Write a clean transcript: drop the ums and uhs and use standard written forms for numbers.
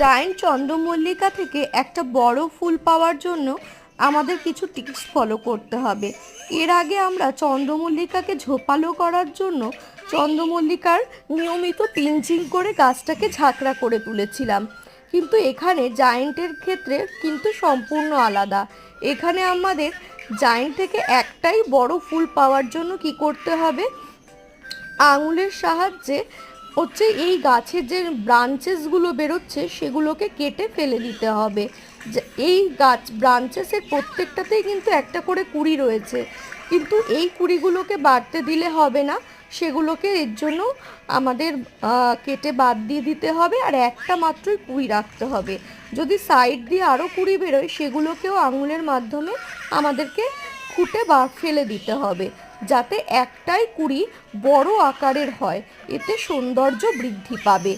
Giant চন্দ্রমল্লিকা থেকে একটা বড় ফুল পাওয়ার জন্য আমাদের কিছু টিপস ফলো করতে হবে। এর আগে আমরা চন্দ্রমল্লিকাকে ঝোপালো করার জন্য চন্দ্রমল্লিকার নিয়মিত পিঞ্চিং করে গাছটাকে ঝাঁকড়া করে তুলেছিলাম, কিন্তু এখানে জায়েন্টের ক্ষেত্রে কিন্তু সম্পূর্ণ আলাদা। এখানে আমাদের জায়েন্ট থেকে একটাই বড় ফুল পাওয়ার জন্য কি করতে হবে, আঙুলের সাহায্যে এই গাছের যে ব্রাঞ্চেসগুলো বেরোচ্ছে সেগুলোকে কেটে ফেলে দিতে হবে। এই গাছ ব্রাঞ্চেসের প্রত্যেকটাতেই কিন্তু একটা করে কুঁড়ি রয়েছে, কিন্তু এই কুঁড়িগুলোকে বাড়তে দিলে হবে না, সেগুলোকে এর জন্য আমাদের কেটে বাদ দিয়ে দিতে হবে, আর একটা মাত্রই কুঁড়ি রাখতে হবে। যদি সাইড দিয়ে আরও কুঁড়ি বেরোয় সেগুলোকেও আঙুলের মাধ্যমে আমাদেরকে খুঁটে বা ফেলে দিতে হবে, যাতে একটাই কুঁড়ি বড় আকারের হয়, এতে সৌন্দর্য বৃদ্ধি পাবে।